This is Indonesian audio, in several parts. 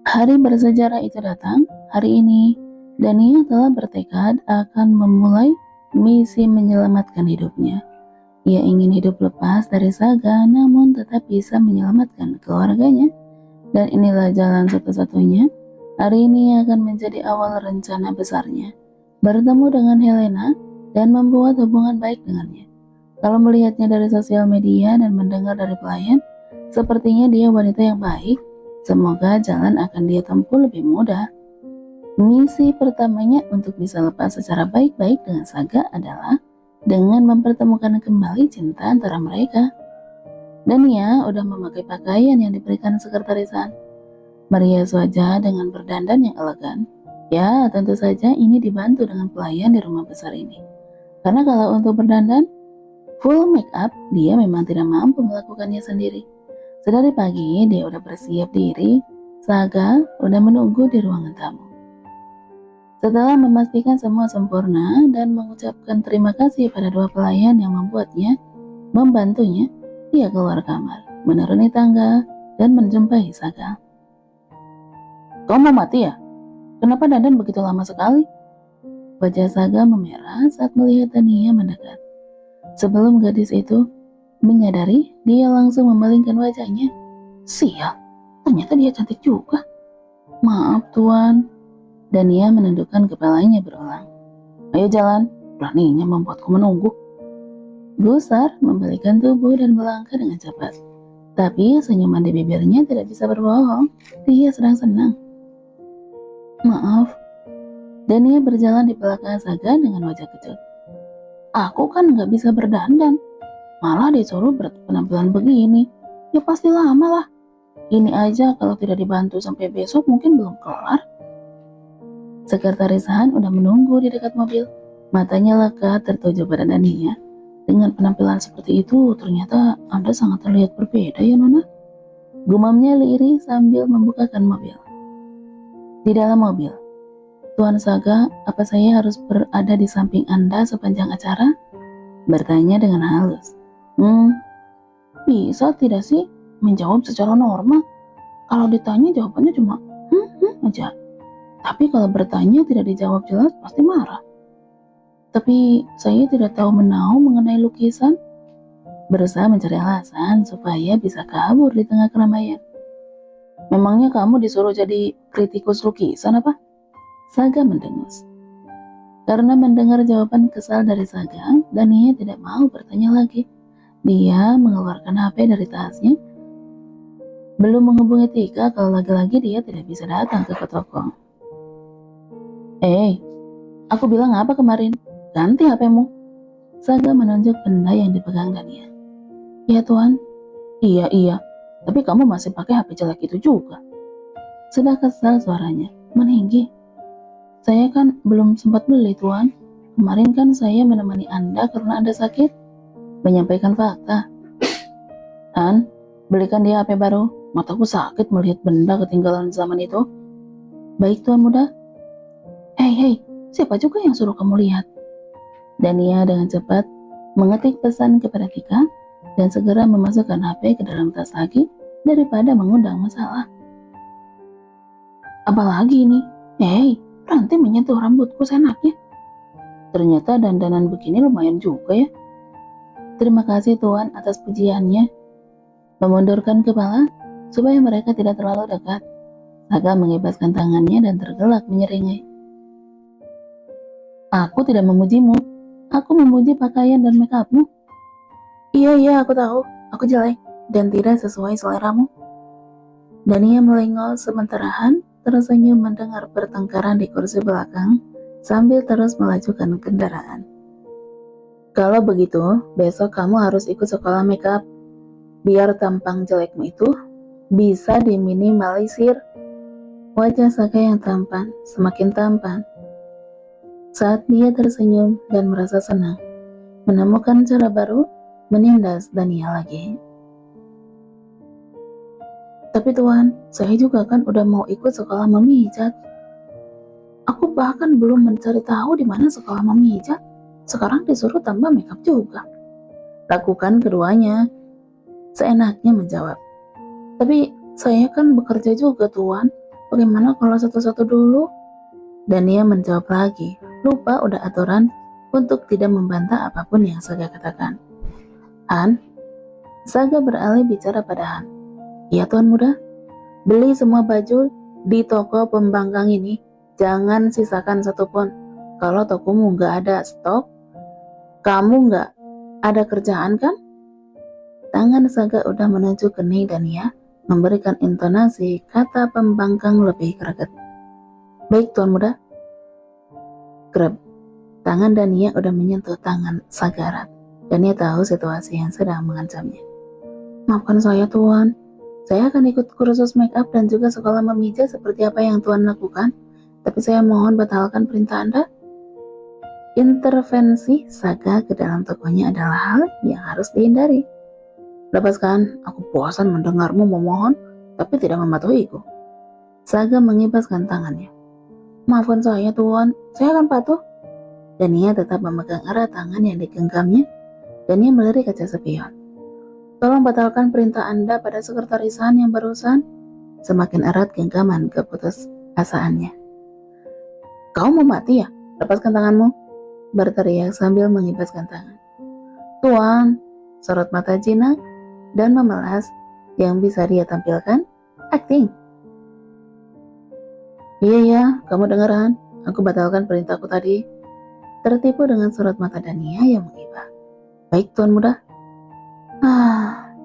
Hari bersejarah itu datang hari ini, dan ia telah bertekad akan memulai misi menyelamatkan hidupnya. Ia ingin hidup lepas dari Saga, namun tetap bisa menyelamatkan keluarganya. Dan inilah jalan satu-satunya. Hari ini akan menjadi awal rencana besarnya. Bertemu dengan Helena dan membuat hubungan baik dengannya. Kalau melihatnya dari sosial media dan mendengar dari pelayan, sepertinya dia wanita yang baik. Semoga jalan akan dia tempuh lebih mudah. Misi pertamanya untuk bisa lepas secara baik-baik dengan Saga adalah dengan mempertemukan kembali cinta antara mereka. Dan ia udah memakai pakaian yang diberikan sekretarisan, merias wajah dengan berdandan yang elegan. Ya, tentu saja ini dibantu dengan pelayan di rumah besar ini. Karena kalau untuk berdandan, full make up, dia memang tidak mampu melakukannya sendiri. Sedari pagi, dia udah bersiap diri. Saga udah menunggu di ruangan tamu. Setelah memastikan semua sempurna dan mengucapkan terima kasih pada dua pelayan yang membantunya, dia keluar kamar, menuruni tangga, dan menjumpai Saga. "Kau mau mati ya? Kenapa dandan begitu lama sekali?" Wajah Saga memerah saat melihat Tania mendekat. Sebelum gadis itu menyadari, dia langsung memalingkan wajahnya. Sial, ternyata dia cantik juga. "Maaf, Tuan." Dan ia menundukkan kepalanya berulang. "Ayo jalan, beraninya membuatku menunggu." Gusar membalikan tubuh dan melangkah dengan cepat. Tapi senyuman di bibirnya tidak bisa berbohong. Dia sedang senang. "Maaf." Dan ia berjalan di belakang Saga dengan wajah kecut. "Aku kan gak bisa berdandan. Malah disuruh berpenampilan begini. Ya pasti lama lah. Ini aja kalau tidak dibantu sampai besok mungkin belum kelar." Sekretaris Han udah menunggu di dekat mobil. Matanya lekat tertuju pada Dania. "Dengan penampilan seperti itu, ternyata Anda sangat terlihat berbeda ya, Nona." Gumamnya lirih sambil membukakan mobil. Di dalam mobil, "Tuan Saga, apa saya harus berada di samping Anda sepanjang acara?" Bertanya dengan halus. Bisa tidak sih menjawab secara normal? Kalau ditanya jawabannya cuma aja. Tapi kalau bertanya tidak dijawab jelas pasti marah. "Tapi saya tidak tahu menau mengenai lukisan." Berusaha mencari alasan supaya bisa kabur di tengah keramaian. "Memangnya kamu disuruh jadi kritikus lukisan apa?" Saga mendengus. Karena mendengar jawaban kesal dari Saga, Dania tidak mau bertanya lagi. Dia mengeluarkan HP dari tasnya. Belum menghubungi Tika kalau lagi-lagi dia tidak bisa datang ke toko. Aku bilang apa kemarin? Ganti HP-mu." Saga menunjuk benda yang dipegang Dania. "Ya Tuan." Iya. Tapi kamu masih pakai HP jelek itu juga." Sudah kesal suaranya, meninggi. "Saya kan belum sempat beli, Tuan. Kemarin kan saya menemani Anda karena Anda sakit." Menyampaikan fakta. "Han, belikan dia HP baru. Mataku sakit melihat benda ketinggalan zaman itu." "Baik, Tuan Muda." Hei, siapa juga yang suruh kamu lihat?" Dania dengan cepat mengetik pesan kepada Tika dan segera memasukkan HP ke dalam tas lagi daripada mengundang masalah. "Apalagi ini? Berhenti menyentuh rambutku senaknya. Ternyata dandanan begini lumayan juga ya." "Terima kasih Tuan atas pujiannya." Memundurkan kepala supaya mereka tidak terlalu dekat, Saga mengebaskan tangannya dan tergelak menyeringai. "Aku tidak memujimu. Aku memuji pakaian dan makeupmu." Iya, aku tahu. Aku jelek dan tidak sesuai seleramu." Dania melengos sementara Han tersenyum mendengar pertengkaran di kursi belakang sambil terus melajukan kendaraan. "Kalau begitu, besok kamu harus ikut sekolah makeup. Biar tampang jelekmu itu bisa diminimalisir." Wajah Saga yang tampan semakin tampan saat dia tersenyum dan merasa senang menemukan cara baru menindas Dania lagi. "Tapi Tuan, saya juga kan udah mau ikut sekolah memijat." "Aku bahkan belum mencari tahu di mana sekolah memijat. Sekarang disuruh tambah makeup juga." "Lakukan keduanya." Seenaknya menjawab. "Tapi saya kan bekerja juga, Tuan." Bagaimana kalau satu-satu dulu? Dania menjawab lagi, lupa udah aturan untuk tidak membantah apapun yang Saga katakan. Han, Saga beralih bicara pada Han. Iya Tuan Muda, beli semua baju di toko pembangkang ini, jangan sisakan satupun. Kalau tokomu nggak ada stok, kamu nggak ada kerjaan kan? Tangan Saga udah menuju kening Dania, memberikan intonasi kata pembangkang lebih greget. Baik Tuan Muda. Grab. Tangan Dania udah menyentuh tangan Saga erat. Dania tahu situasi yang sedang mengancamnya. Maafkan saya Tuan, saya akan ikut kursus make up dan juga sekolah memijat seperti apa yang Tuan lakukan, tapi saya mohon batalkan perintah Anda. Intervensi Saga ke dalam tokonya adalah hal yang harus dihindari. Lepaskan, aku bosan mendengarmu memohon, tapi tidak mematuhiku. Saga mengibaskan tangannya. Maafkan saya Tuan, saya akan patuh. Dania tetap memegang erat tangan yang digenggamnya. Dania melirik kaca spion. Tolong batalkan perintah Anda pada sekretaris Han yang barusan. Semakin erat genggaman keputusasaannya. Kau mau mati ya? Lepaskan tanganmu. Berteriak sambil mengibaskan tangan. Tuan, sorot mata jinak dan memelas yang bisa dia tampilkan, acting. Iya, kamu dengar Han? Aku batalkan perintahku tadi. Tertipu dengan sorot mata Dania yang mengibah. Baik Tuan Muda.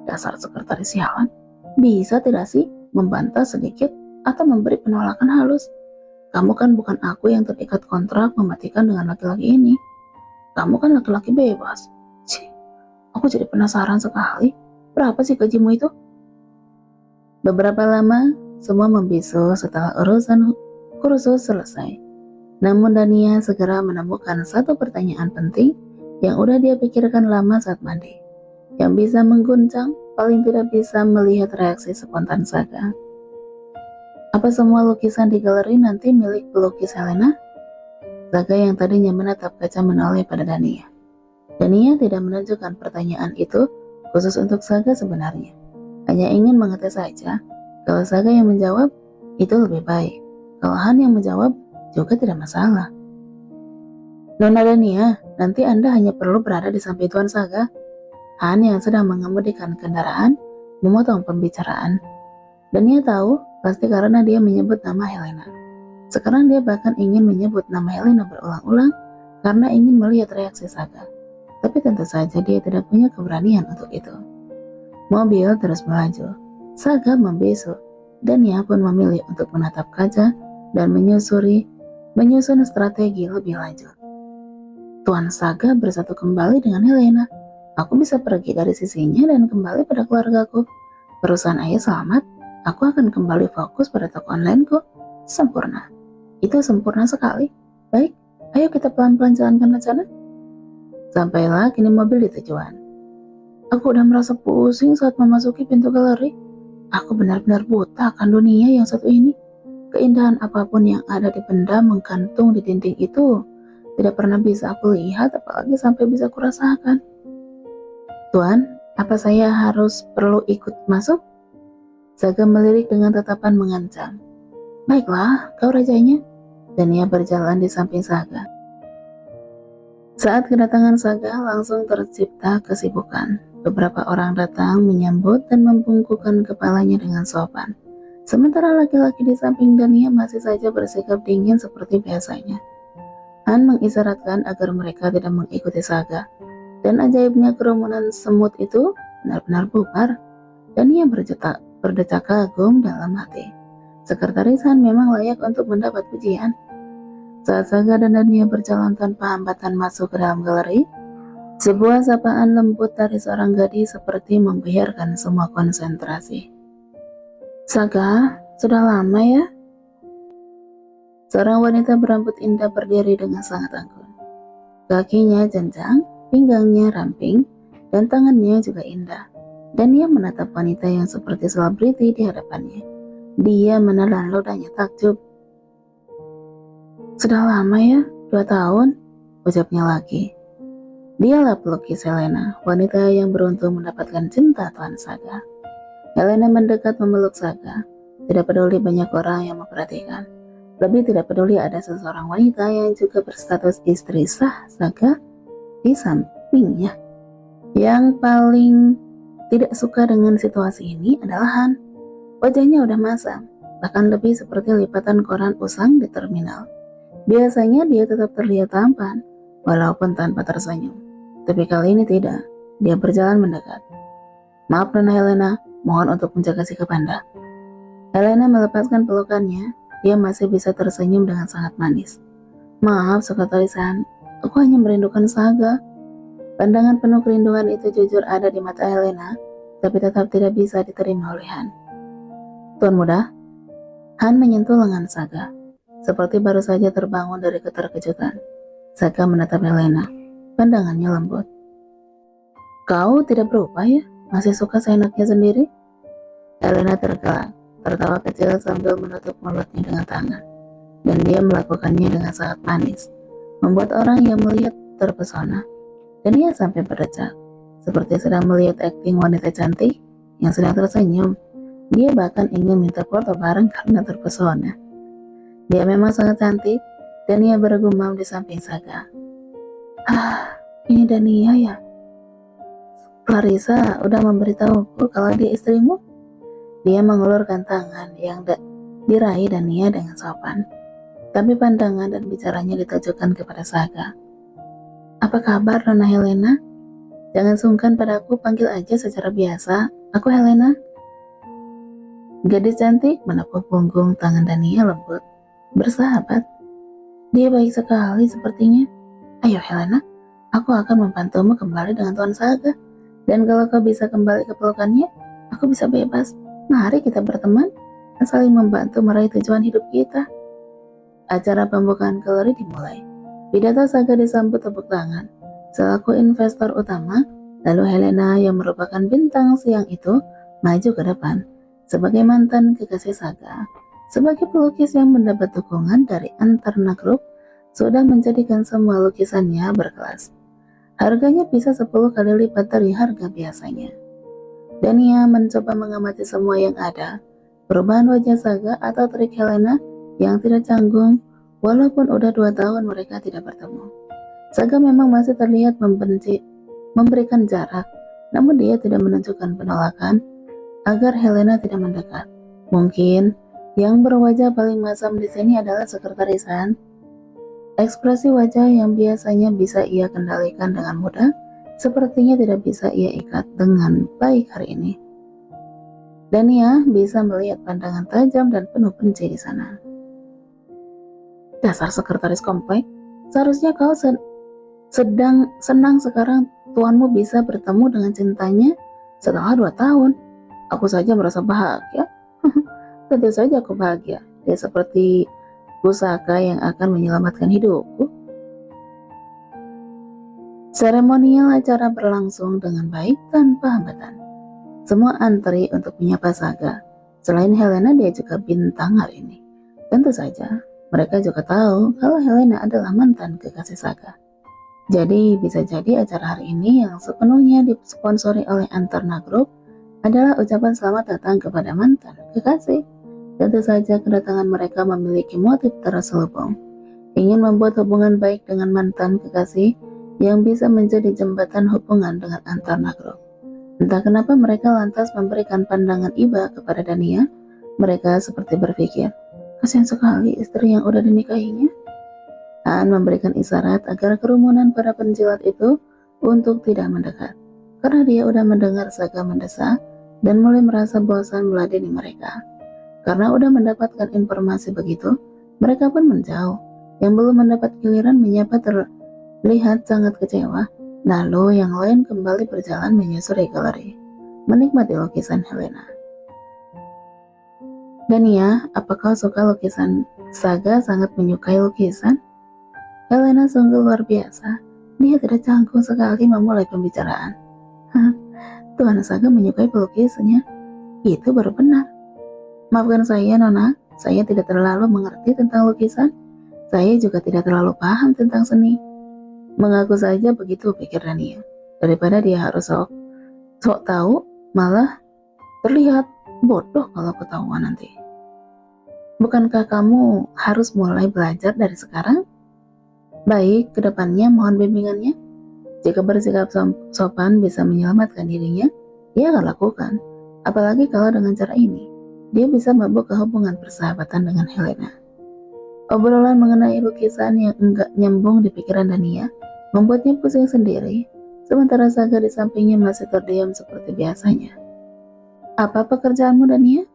Dasar sekretaris sialan. Bisa tidak sih membantah sedikit atau memberi penolakan halus? Kamu kan bukan aku yang terikat kontrak mematikan dengan laki-laki ini. Kamu kan laki-laki bebas. Cih, aku jadi penasaran sekali. Berapa sih gajimu itu? Beberapa lama, semua membisu setelah urusan kursus selesai. Namun Dania segera menemukan satu pertanyaan penting yang udah dia pikirkan lama saat mandi. Yang bisa mengguncang, paling tidak bisa melihat reaksi spontan Saga. Apa semua lukisan di galeri nanti milik pelukis Helena? Saga yang tadinya menatap kaca menoleh pada Dania. Dania tidak menunjukkan pertanyaan itu khusus untuk Saga sebenarnya. Hanya ingin mengetes saja. Kalau Saga yang menjawab, itu lebih baik. Kalau Han yang menjawab, juga tidak masalah. Nona Dania, nanti Anda hanya perlu berada di samping Tuan Saga. Han yang sedang mengemudikan kendaraan memotong pembicaraan. Dania tahu pasti karena dia menyebut nama Helena. Sekarang dia bahkan ingin menyebut nama Helena berulang-ulang karena ingin melihat reaksi Saga. Tapi tentu saja dia tidak punya keberanian untuk itu. Mobil terus melaju. Saga membisu. Dania pun memilih untuk menatap kaca dan menyusun strategi lebih lanjut. Tuan Saga bersatu kembali dengan Helena. Aku bisa pergi dari sisinya dan kembali pada keluargaku. Perusahaan ayah selamat, aku akan kembali fokus pada toko onlineku. Sempurna. Itu sempurna sekali. Baik, ayo kita pelan-pelan jalankan rencana. Sampailah kini mobil di tujuan. Aku udah merasa pusing saat memasuki pintu galeri. Aku benar-benar buta akan dunia yang satu ini. Keindahan apapun yang ada di benda menggantung di dinding itu tidak pernah bisa aku lihat, apalagi sampai bisa kurasakan. Tuan, apa saya perlu ikut masuk? Saga melirik dengan tatapan mengancam. Baiklah, kau rajanya. Dania berjalan di samping Saga. Saat kedatangan Saga, langsung tercipta kesibukan. Beberapa orang datang menyambut dan membungkukkan kepalanya dengan sopan. Sementara laki-laki di samping Dania masih saja bersikap dingin seperti biasanya. Han mengisyaratkan agar mereka tidak mengikuti Saga. Dan ajaibnya kerumunan semut itu benar-benar bubar. Dania berdecak kagum dalam hati. Sekretaris Han memang layak untuk mendapat pujian. Saat Saga dan Dania berjalan tanpa hambatan masuk ke dalam galeri, sebuah sapaan lembut dari seorang gadis seperti membiarkan semua konsentrasi. Saga, sudah lama ya? Seorang wanita berambut indah berdiri dengan sangat anggun. Kakinya jenjang, pinggangnya ramping, dan tangannya juga indah. Dan dia menatap wanita yang seperti selebriti di hadapannya. Dia menelan ludahnya takjub. Sudah lama ya, 2 tahun, ucapnya lagi. Dialah pelukis Helena, wanita yang beruntung mendapatkan cinta Tuan Saga. Helena mendekat memeluk Saga. Tidak peduli banyak orang yang memperhatikan. Lebih tidak peduli ada seseorang wanita yang juga berstatus istri sah Saga di sampingnya. Yang paling tidak suka dengan situasi ini adalah Han. Wajahnya udah masam, bahkan lebih seperti lipatan koran usang di terminal. Biasanya dia tetap terlihat tampan, walaupun tanpa tersenyum. Tapi kali ini tidak. Dia berjalan mendekat. Maaf Nona Helena, mohon untuk menjaga sikap Anda. Helena melepaskan pelukannya. Dia masih bisa tersenyum dengan sangat manis. Maaf Sekretaris Han, aku hanya merindukan Saga. Pandangan penuh kerinduan itu jujur ada di mata Helena, tapi tetap tidak bisa diterima oleh Han. Tuan muda, Han menyentuh lengan Saga, seperti baru saja terbangun dari keterkejutan. Saga menatap Helena, pandangannya lembut. Kau tidak berubah ya? Masih suka seenaknya sendiri? Helena tergelak, tertawa kecil sambil menutup mulutnya dengan tangan. Dan dia melakukannya dengan sangat manis, membuat orang yang melihat terpesona. Dan ia sampai berdecak, seperti sedang melihat akting wanita cantik yang sedang tersenyum. Dia bahkan ingin minta foto bareng karena terpesona. Dia memang sangat cantik, dan ia bergumam di samping Saga. Ini Dania ya? Clarissa udah memberitahuku kalau dia istrimu. Dia mengulurkan tangan yang diraih Dania dengan sopan. Tapi pandangan dan bicaranya ditujukan kepada Saga. Apa kabar Nona Helena? Jangan sungkan padaku, panggil aja secara biasa. Aku Helena. Gadis cantik menepuk punggung tangan Dania lembut. Bersahabat. Dia baik sekali sepertinya. Ayo Helena, aku akan membantumu kembali dengan Tuan Saga. Dan kalau kau bisa kembali ke pelukannya, aku bisa bebas. Mari kita berteman dan saling membantu meraih tujuan hidup kita. Acara pembukaan galeri dimulai. Pidato Saga disambut tepuk tangan. Selaku investor utama, lalu Helena yang merupakan bintang siang itu maju ke depan. Sebagai mantan kekasih Saga, sebagai pelukis yang mendapat dukungan dari Antarna Group, sudah menjadikan semua lukisannya berkelas. Harganya bisa 10 kali lipat dari harga biasanya. Dan ia mencoba mengamati semua yang ada, perubahan wajah Saga atau trik Helena yang tidak canggung. Walaupun udah 2 tahun mereka tidak bertemu, Saga memang masih terlihat memberikan jarak, namun dia tidak menunjukkan penolakan agar Helena tidak mendekat. Mungkin yang berwajah paling masam di sini adalah Sekretaris Han. Ekspresi wajah yang biasanya bisa ia kendalikan dengan mudah, sepertinya tidak bisa ia ikat dengan baik hari ini. Dan ia bisa melihat pandangan tajam dan penuh benci di sana. Dasar sekretaris komplek, seharusnya kau sedang senang sekarang tuanmu bisa bertemu dengan cintanya setelah 2 tahun. Aku saja merasa bahagia. Tentu saja aku bahagia. Dia seperti pusaka yang akan menyelamatkan hidupku. Seremonial acara berlangsung dengan baik tanpa hambatan. Semua antri untuk menyapa Saga. Selain Helena, dia juga bintang hari ini. Tentu saja mereka juga tahu kalau Helena adalah mantan kekasih Saga. Jadi bisa jadi acara hari ini yang sepenuhnya disponsori oleh Antarna Group adalah ucapan selamat datang kepada mantan kekasih. Tentu saja kedatangan mereka memiliki motif terselubung, ingin membuat hubungan baik dengan mantan kekasih yang bisa menjadi jembatan hubungan dengan Antarna Group. Entah kenapa mereka lantas memberikan pandangan iba kepada Dania. Mereka seperti berpikir, kasihan sekali istri yang udah dinikahinya. Han memberikan isyarat agar kerumunan para penjilat itu untuk tidak mendekat, karena dia udah mendengar Saga mendesak dan mulai merasa bosan meladeni mereka. Karena udah mendapatkan informasi begitu, mereka pun menjauh. Yang belum mendapat giliran menyapa terlihat sangat kecewa. Lalu yang lain kembali berjalan menyusuri galeri, menikmati lukisan Helena. Dania, apakah suka lukisan? Saga sangat menyukai lukisan. Helena sungguh luar biasa. Dia tidak canggung sekali memulai pembicaraan. Tuan Saga menyukai pelukisannya. Itu baru benar. Maafkan saya, Nona. Saya tidak terlalu mengerti tentang lukisan. Saya juga tidak terlalu paham tentang seni. Mengaku saja begitu, pikir Dania. Daripada dia harus sok tahu, malah terlihat bodoh kalau ketahuan nanti. Bukankah kamu harus mulai belajar dari sekarang? Baik, kedepannya mohon bimbingannya. Jika bersikap sopan bisa menyelamatkan dirinya, dia akan lakukan. Apalagi kalau dengan cara ini, dia bisa membuka hubungan persahabatan dengan Helena. Obrolan mengenai lukisan yang enggak nyambung di pikiran Dania membuatnya pusing sendiri, sementara Saga di sampingnya masih terdiam seperti biasanya. Apa pekerjaanmu, Dania?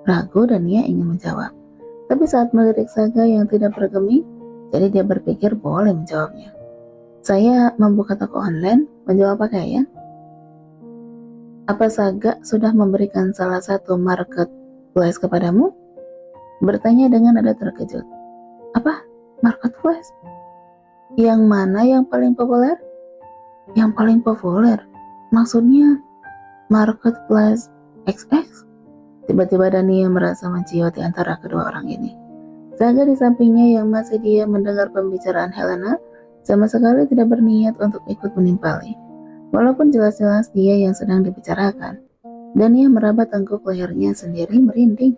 Ragu Dania ingin menjawab, tapi saat melirik Saga yang tidak bergeming, jadi dia berpikir boleh menjawabnya. Saya membuka toko online, menjual pakaian. Apa Saga sudah memberikan salah satu marketplace kepadamu? Bertanya dengan nada terkejut. Apa? Marketplace? Yang mana yang paling populer? Yang paling populer? Maksudnya marketplace XX? Tiba-tiba Dania merasa menciut di antara kedua orang ini. Saga di sampingnya yang masih diam mendengar pembicaraan Helena sama sekali tidak berniat untuk ikut menimpali. Walaupun jelas-jelas dia yang sedang dibicarakan. Dania meraba tengkuk lehernya sendiri merinding.